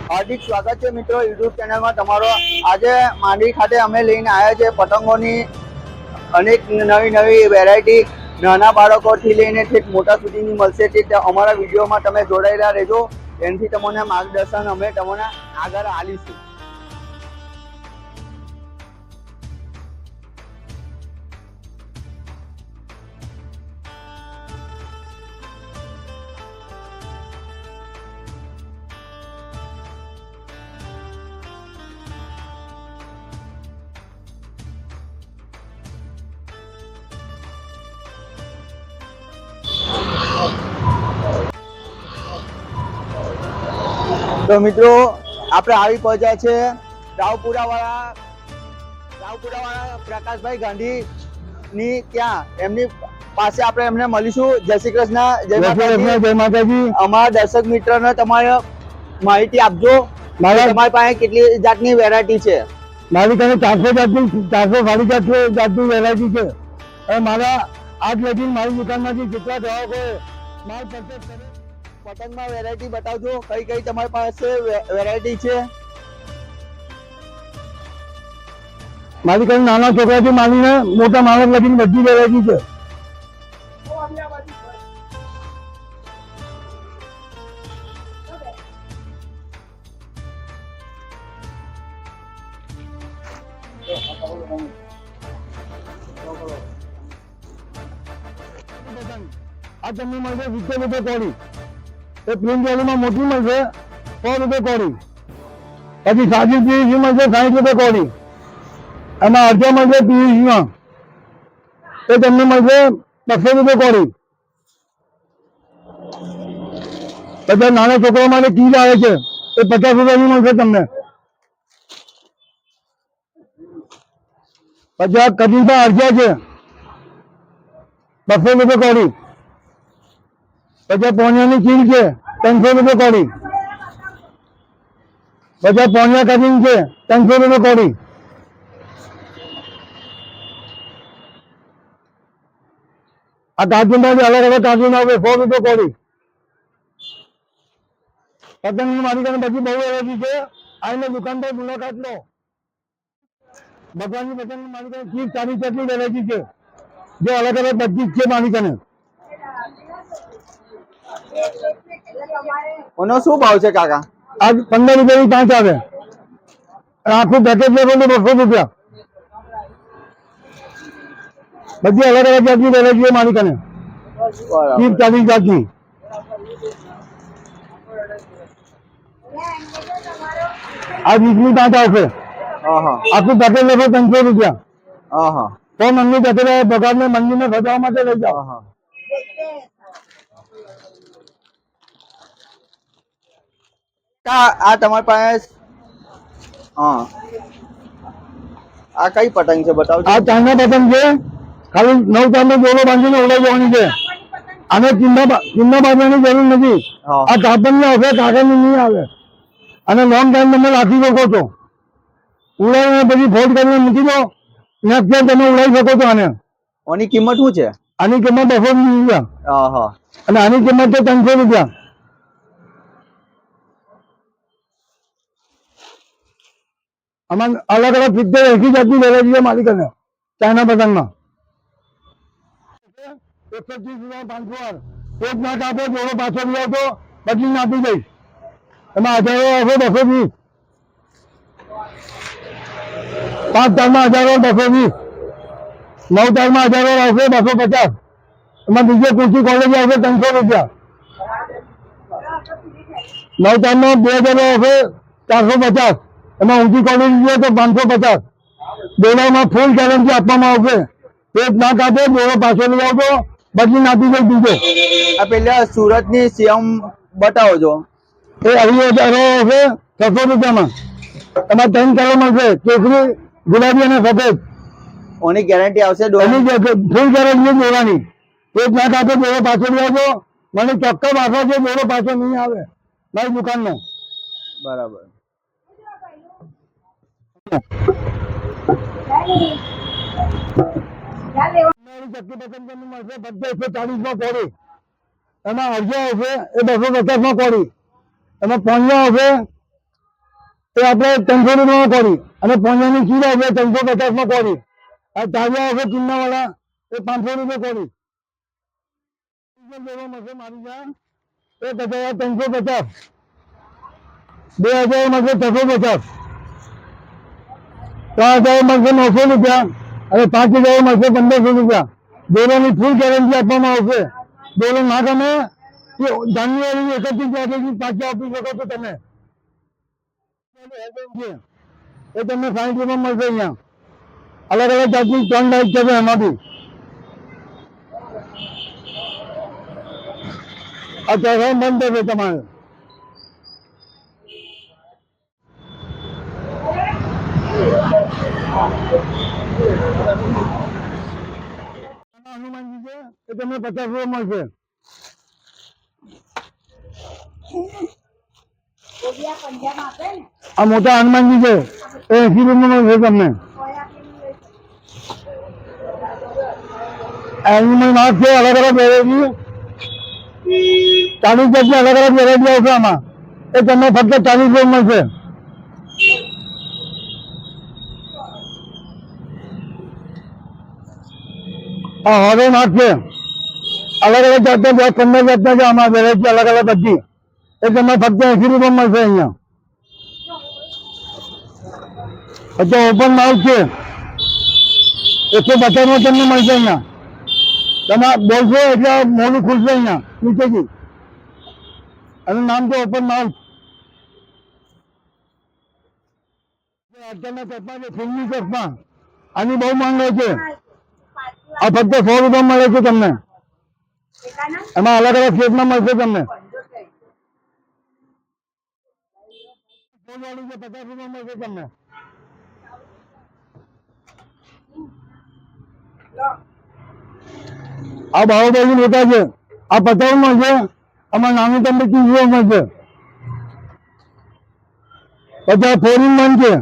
હાર્દિક સ્વાગત છે મિત્રો યુટ્યુબ ચેનલમાં તમારો। આજે માંડવી ખાતે અમે લઈને આવ્યા છે પતંગોની અનેક નવી નવી વેરાયટી, નાના બાળકોથી લઈને ઠેક મોટા સુધીની મળશે। તે અમારા વિડીયોમાં તમે જોડાયેલા રહેજો, એનાથી તમને માર્ગદર્શન અમે તમને આગળ આપીશું। तो मित्रों આપણે આવી પહોંચ્યા છે રાવપુરા વાળા પ્રકાશભાઈ ગાંધી ની ત્યાં, એમની પાસે આપણે એમને મળીશું। જય શ્રી કૃષ્ણ। જય માતાજી। અમારા દર્શક મિત્રોને તમારે માહિતી આપજો, તમારી પાસે કેટલી જાતની વેરાયટી છે? મારી પાસે 400 જાતની 400 જાતની વેરાયટી છે। અને મારા આજ લગી મારી દુકાનમાંથી જેટલા ગ્રાહકો માલ પરચેસ કરે પતંગમાં વેરાયટી બતાવજો, કઈ કઈ તમારી પાસે વેરાયટી છે? મારી પાસે નાના છોકરાથી માંડીને મોટા માણસ લગીને બધી વેરાયટી છે। આ તમને મળશે 70 રૂપિયા કોડી। એ પ્રિન્ટ વાળીમાં મોટી મળશે 100 રૂપિયા કોડી। પછી સાદી પીવીસી મળશે 60 રૂપિયા કોડી। એમાં અડધા મળશે પીવીસીમાં, એ તમને મળશે 200 રૂપિયા કોડી। બધા નાના છોકરાઓ માટે કીડ આવે છે, એ 50 રૂપિયાની મળશે તમને। પછી આ કદીમાં અડધા છે 200 રૂપિયા કોડી। પછી પોણિયાની ચીલ છે 300 રૂપિયા કોડી। પછી પોણિયા કટિંગ છે 300 રૂપિયા કોડી। આ કાર્ટૂનમાંથી અલગ અલગ કાર્ટૂન આવે 100 રૂપિયા કોડી। પતંગની મારી પાસે બધી બહુ વેરાયટી છે, આવીને દુકાન પર મુલાકાત લો। ભગવાનની પતંગની મારી પાસે 30-40 જેટલી વેરાયટી છે, જે અલગ અલગ બધી જ છે મારી પાસે। એનો શું ભાવ છે કાકા? આજ 15 રૂપિયાની 5 આવે। આખું પેકેજ લેવો તો 200 રૂપિયા। બધી અલગ અલગ જાતની વેરાયટી મારી કને 30-40 જાતની। આ 20ની 5 આવશે। આખું પેકેજ લેવો 300 રૂપિયા। તો મંદિર પેકેજ ભગવાનને મંદિરને સજાવવા માટે લઈ જાઓ। આ તમારી પાસે આ કઈ પતંગ છે બતાવજો? આ ચાઇના પતંગ છે, ખાલી 9 તારનો દોરો બાંધીને ઉડાઈ જવાની છે। આને ચિન્ના બાંધવાની જરૂર નથી। આ કાપડની આવશે, કાગળની નહીં આવે। અને લોંગ ટાઈમ તમે રાખી શકો છો। ઉડાડીને પછી ફોલ્ડ કરીને મૂકી દો, નેક્સ્ટ ટાઈમ તમે ઉડાડી શકો છો આને। આની કિંમત શું છે? આની કિંમત 200 રૂપિયા અને આની કિંમત છે 300 રૂપિયા। આમાં અલગ અલગ 70-80 જાતની વેરાયટી છે મારી કને ચાઇના પતંગમાં। 130 રૂપિયા 500 એક નાટ આપો, જોડો પાછો લઈ આવતો બદલીને આપી દઈશ। એમાં હજારો આવશે 220, 5 તારમાં હજારો 220, 9 તારમાં હજારો આવશે 250। એમાં બીજો કુર્સી ક્વોલિટી આવશે 300 રૂપિયા। 9 તારમાં 2000 આવશે 450। એમાં ઊંચી ક્વોલિટી જોઈએ તો 550। દોરામાં ફૂલ ગેરંટી આપવામાં આવશે। એક નાટ આપો, દોરો પાછો લઈ આવતો બદલી નાખી દઈ બીજો। આ પેલા સુરતની સીએમ બતાવજો, એ 2,000 આવશે 600 રૂપિયામાં। એમાં 3 કલર મળશે, કેસરી, ગુલાબી અને સફેદ। ઓની ગેરંટી આવશે? એની ફૂલ ગેરંટી દોરાની। એક નાટ આપો, દોરો પાછો લઈ આવતો, મને ચોક્કસ આશા છે દોરો પાછો નહીં આવે મારી દુકાનનો। બરાબર। ચક્કી પતંગ તમને મળશે 140 કોડી। એમાં અડધો આવશે એ 250 કોડી। એમાં 15 આવશે એ આપણે 300 રૂપિયામાં કોરી અને પોંજાની ખીર આવે 350માં કોરી આ તાજા આવે ચૂનાવાળા એ 500 રૂપિયા કોરી મળશે મારી ત્યાં 1,350 2,000 મળશે 650 3,000 મળશે 900 રૂપિયા અને 5,000 મળશે 1,500 રૂપિયા દોરોની ફૂલ ગેરંટી આપવામાં આવશે દોરો ના ગમે જાન્યુઆરી 31 તારીખથી પાછી આપી શકો છો તમે એ તમને 60 રૂપિયા મળશે અહીંયા અલગ અલગ જાતની 3 લાઈટ છે એમાંથી આ ચોથા બંધ થશે તમારે હનુમાનજી છે એ તમને 50 રૂપિયા મળશે આ મોટા હનુમાનજી છે એ 80 રૂપિયા મળશે તમને એનિમલ માર્ક છે અલગ અલગ વેરાયટી 40 જાતની અલગ અલગ વેરાયટી આવશે આમાં એ તમને ફક્ત 40 રૂપિયા મળશે આ હવે માર્ક છે અલગ અલગ જાતના 15 જાતના છે આમાં વેરાયટી અલગ અલગ બધી એ તમને ફક્ત 80 રૂપિયા મળશે અહીંયા પછી ઓપન માઉથ છે 150 તમને મળશે અહીંયા તમે બોલશો એટલે મોડું ખુલશે અહીંયા નીચેથી એનું નામ છે ઓપન માઉથ અત્યારના ચશ્મા છે ફિલ્મી ચશ્મા આની બહુ માંગ હોય છે આ ફક્ત 100 રૂપિયા મળે છે તમને એમાં અલગ અલગ શેપમાં મળશે તમને 50 રૂપિયા મળશે તમને આ બાહુબલી મોટા છે આ 50 મળશે આમાં નાનું તમને 30 મળશે પછી આ 4-in-1 છે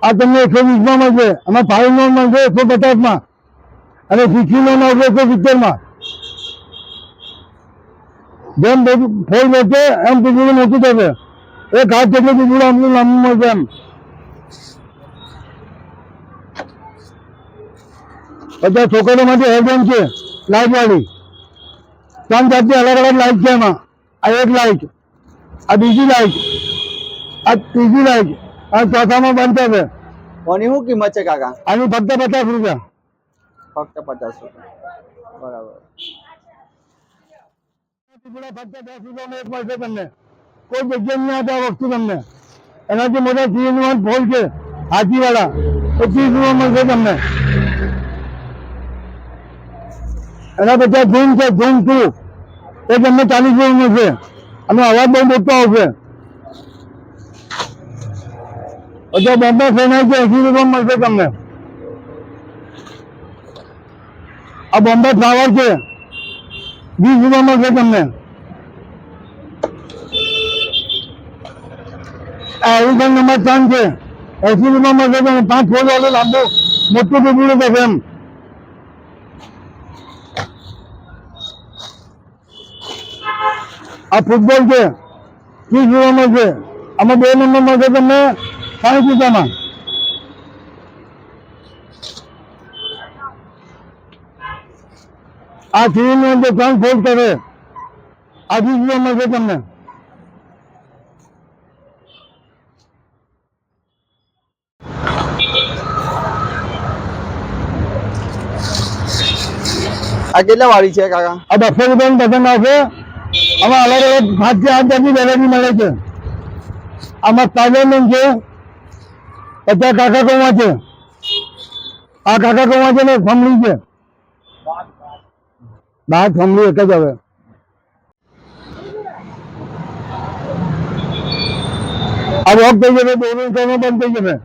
આ તમને 120 મળશે આમાં 5-in-1 મળશે 150 અને 6-in-1 આવશે 170 જેમ ફોલ વધશે એમ પીપળું મોટું થશે એક હાથ જેટલું પીપળું આમનું લાંબુ મળશે એમ બધા છોકરીઓ માટે હેરબેન્ડ છે લાઈટ વાળી 3 જાતની અલગ અલગ લાઈટ છે એમાં આ એક લાઈટ આ બીજી લાઈટ આ ત્રીજી લાઈટ આ ચોથામાં બંધ થશે કોની શું કિંમત છે કાકા આની ફક્ત 50 રૂપિયા ફક્ત 50 રૂપિયા બરાબર ફક્ત 10 રૂપિયામાં એક મળશે તમને કોઈ જગ્યા નહીં આપે આ વસ્તુ તમને એનાથી મોટા 3-in-1 ફોલ છે હાથીવાળા તો 30 રૂપિયા મળશે તમને એના પછી ઝૂમ છે ઝૂમ 2 એ તમને 40 રૂપિયા મળશે અને અવાજ બહુ મોટો આવશે પછી બોમ્બે ફેનાઈ છે 80 રૂપિયા મળશે તમને આ બોમ્બે ફ્લાવર છે 20 રૂપિયા મળશે તમને આ એલિફન્ટ નંબર 3 છે 80 રૂપિયા મળશે તમને 5 ફોલ વાળું લાંબુ મોટું પીપળું થશે એમ આ ફૂટબોલ છે 30 રૂપિયા મળશે આમાં 2 નંબર મળશે તમને 60 રૂપિયામાં આ 3-in-1 જે 3 ફોલ્ડ કરે આ 20 રૂપિયા મળશે તમને આ કેટલા વાળી છે કાકા આ 200 રૂપિયાની ડઝન આવશે આમાં અલગ અલગ 7 થી 8 જાતની વેરાયટી મળે છે આમાં સ્પાઈડરમેન છે પછી કાકા કૌવા છે આ કાકા કૌવા છે ને ફમલી છે બાર ફમલી એક જ હવે આ વોક થઈ જશે દોરો બંધ થઈ જશે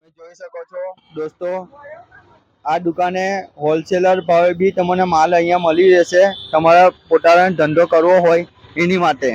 જોઈ શકો છો દોસ્તો, આ દુકાને હોલસેલર ભાવે બી તમને માલ અહીંયા મળી રહેશે તમારા પોતાનો ધંધો કરવો હોય એની માટે.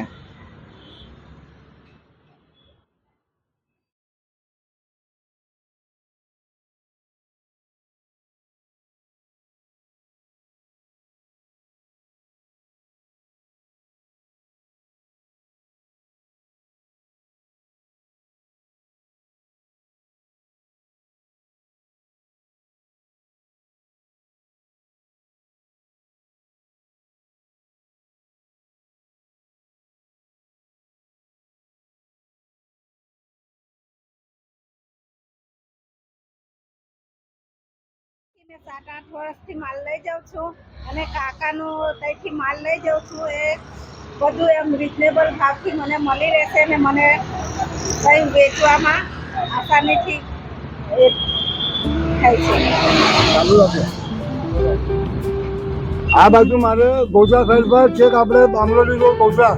મેં 7-8 વર્ષથી માલ લઈ જાઉં છું અને કાકાનું ત્યાંથી માલ લઈ જાઉં છું. એ બધું એમ રિઝનેબલ ભાવથી મને મળી રહેશે અને મને કંઈ વેચવામાં આસાનીથી એ થાય છે. ચાલુ રાખો. આ બાજુ મારે ગોજા સાઈડ પર છેક આપણે બામરોલી રોડ ગોજા,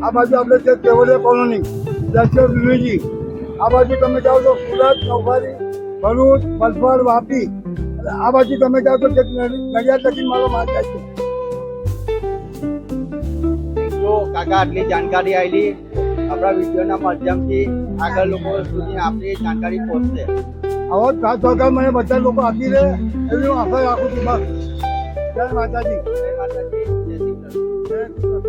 આ બાજુ આપણે છેક કેવડિયા કોલોની દશરથ વિવેજી, આ બાજુ તમે જાઓ તો સુરત, નવસારી, ભરૂચ, વલસાડ, વાપી, આ બાજુ તમે જાઓ તો નડિયાદ લગી મારો માલ જાય છે. તો કાકા આટલી જાણકારી આવેલી આપણા વિડીયોના માધ્યમથી આગળ લોકો સુધી આપણી જાણકારી પહોંચશે. આવો સાથ સહકાર મને બધા લોકો આપી દે એવી હું આશા રાખું છું. બસ જય માતાજી. જય માતાજી, જય શ્રી કૃષ્ણ. જય શ્રી કૃષ્ણ.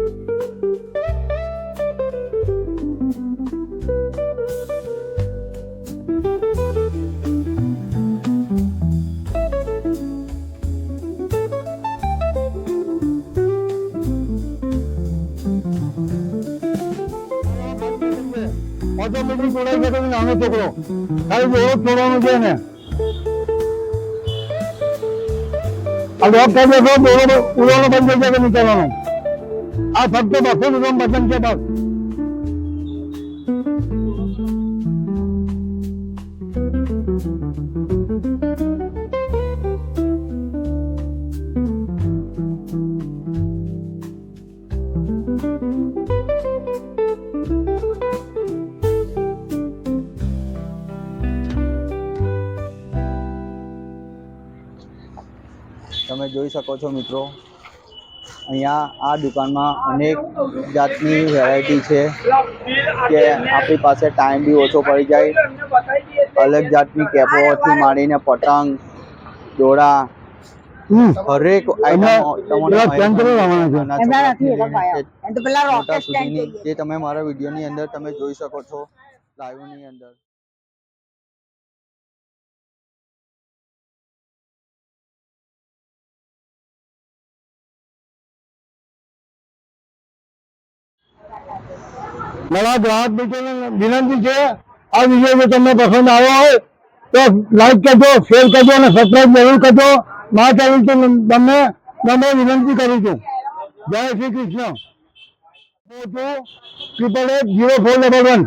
ઓટોમેટિક જોડાઈ ગયો તમે નાનો છોકરો, ખાલી જોડો છોડવાનો છે ને. આ લોક કરી દેશો દોડો ઉડવાનો બંધ થઈ જાય નીકળવાનો. આ ફક્ત 200 રૂપિયા બટન છે બસ. તમે જોઈ શકો છો મિત્રો, અહીંયા આ દુકાનમાં અનેક જાતની વેરાયટી છે કે આપણી પાસે ટાઈમ બી ઓછો પડી જાય. અલગ જાતની કેપોથી માંડીને પતંગ, દોરા, હરેક આઈટમો તમને મોટા સુધીની જે તમે મારા વિડીયોની અંદર તમે જોઈ શકો છો લાઈવની અંદર. નવા ગ્રાહક મિત્રોને વિનંતી છે, આ વિડીયો જો તમને પસંદ આવ્યો હોય તો લાઈક કરજો, શેર કરજો અને સબસ્ક્રાઈબ જરૂર કરજો. મારા ચેનલ તમને વિનંતી કરું છું. જય શ્રી કૃષ્ણ. 888041